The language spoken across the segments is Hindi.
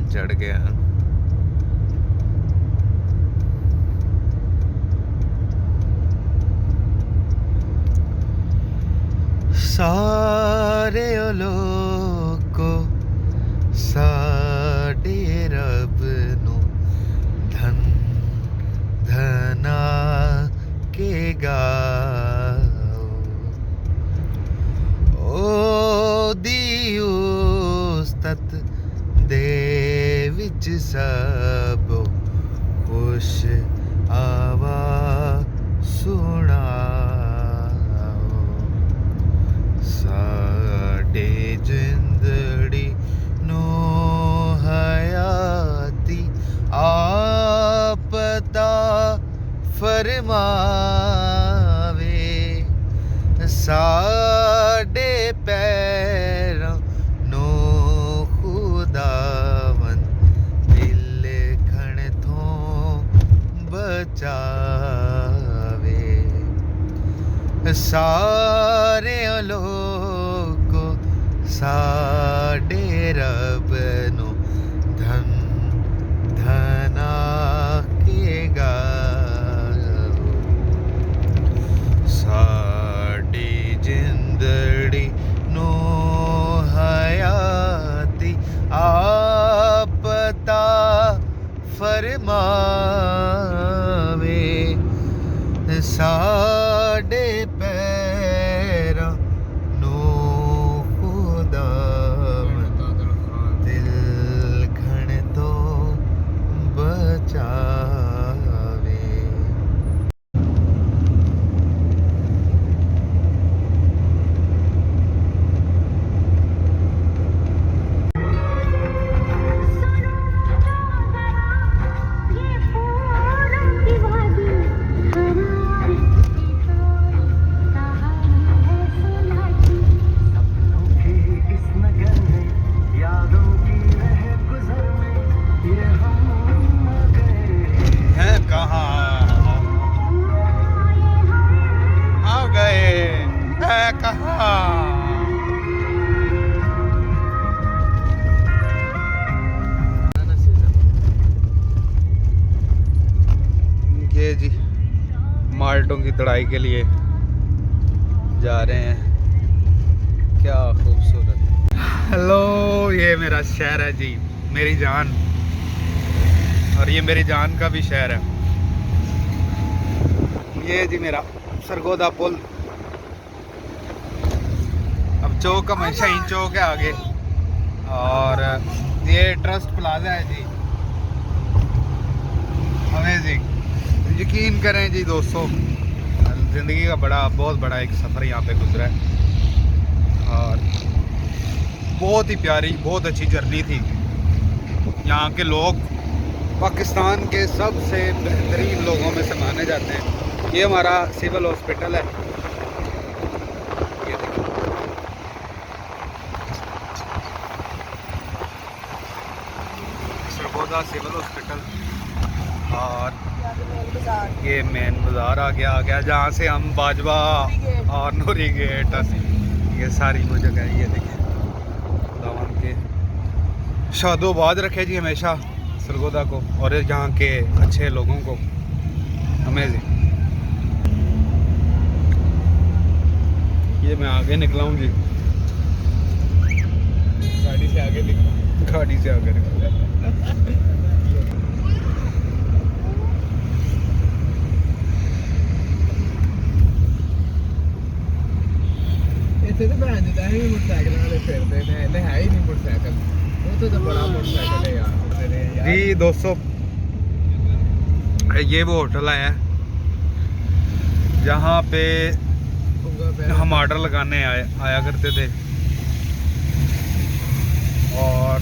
चढ़ गया। सारे लोको साडे रब नो धन धना के गाओ ओ दी उस्तत दे विच सब खुश आवा सुना साडे जिंदड़ी नो हयाती आपता फरमावे साडे पैरों नो खुदावन दिल खण थो बचावे सारे लोको साडे रब नो धन धना के गाओ साडी जिंदड़ी नो हयाती आपता फरमावे साडे पैरों नो खुदावन दिल घण तो बचावे। ये जी माल्टों की तड़ाई के लिए जा रहे हैं। क्या खूबसूरत। हेलो, ये मेरा शहर है जी, मेरी जान, और ये मेरी जान का भी शहर है। ये जी मेरा सरगोदा पुल। अब चौक हमेशा ही चौक है आगे, और ये ट्रस्ट प्लाजा है जी। अमेजिंग, यकीन करें जी दोस्तों, ज़िंदगी का बहुत बड़ा एक सफ़र यहाँ पे गुजरा है, और बहुत ही प्यारी, बहुत अच्छी जर्नी थी। यहाँ के लोग पाकिस्तान के सबसे बेहतरीन लोगों में से माने जाते हैं। ये हमारा सिविल हॉस्पिटल है, ये देखिए। सरगोदा सिविल हॉस्पिटल, और ये मेन बाज़ार आ गया जहाँ से हम बाजवा और नूरी गेट, ये सारी वो जगह है। ये देखिए, दामन के शादोबाद रखे जी हमेशा सरगोदा को, और यहाँ के अच्छे लोगों को। अमेजिंग। ये मैं आगे निकला हूँ जी, गाड़ी से आगे निकला। इतने तो बहन देता है मोटरसाइकिल वाले फिरते हैं, है ही नहीं मोटरसाइकिल। वो तो बड़ा मोटरसाइकिल है यार जी। दोस्तों, ये वो होटल है जहाँ पे हम ऑर्डर लगाने आया करते थे, और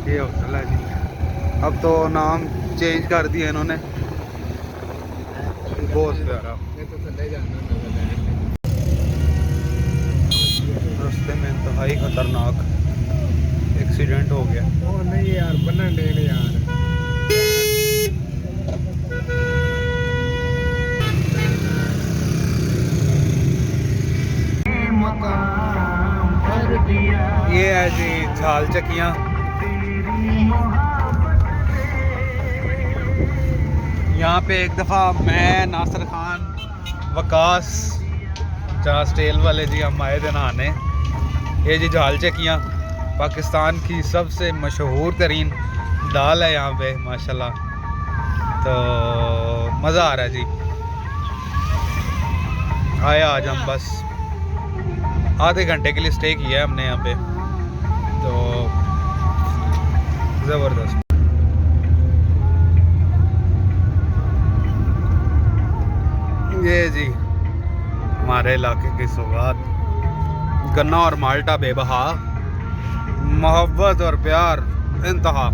ये होटल है जी। अब तो नाम चेंज कर दिया इन्होंने, बहुत प्यारा। रास्ते में इंतहाई खतरनाक एक्सीडेंट हो गया। नहीं यार, बनने यार झाल चक्कियाँ। यहाँ पे एक दफ़ा मैं, नासिर खान, वकास, जहाँ स्टेल वाले जी हम आए थे नहाने। ये जी झाल चक्कियाँ पाकिस्तान की सबसे मशहूर तरीन दाल है यहाँ पे माशाल्लाह। तो मज़ा आ रहा है जी। आया आज हम बस आधे घंटे के लिए स्टे किया है हमने यहाँ पे, तो ज़बरदस्त। ये जी हमारे इलाके की सौगात, गन्ना और माल्टा बेबहा, मोहब्बत और प्यार इंतहा।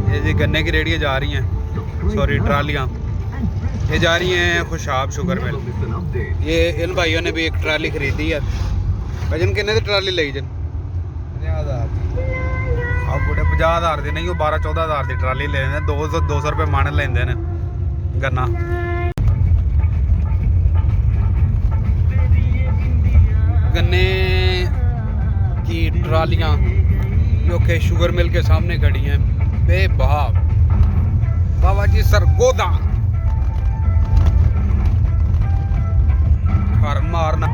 ये जी गन्ने की रेडियाँ जा रही हैं, सॉरी ट्रालियाँ, ये जा रही हैं खुशाब शुगर मिल। ये इन भाइयों ने भी एक ट्राली खरीदी है। भजन किन्ने दी ट्राली ली जन? 50,000। अब बुढ़े 50,000 दी नहीं, वो 12-14,000 की ट्राली ले 200 रुपये मन लेंदे ने गन्ना। गन्ने की ट्रालियाँ जो कि शुगर मिल के सामने खड़ी हैं, बेबहा। बाबा जी सरगोदा हर मारना।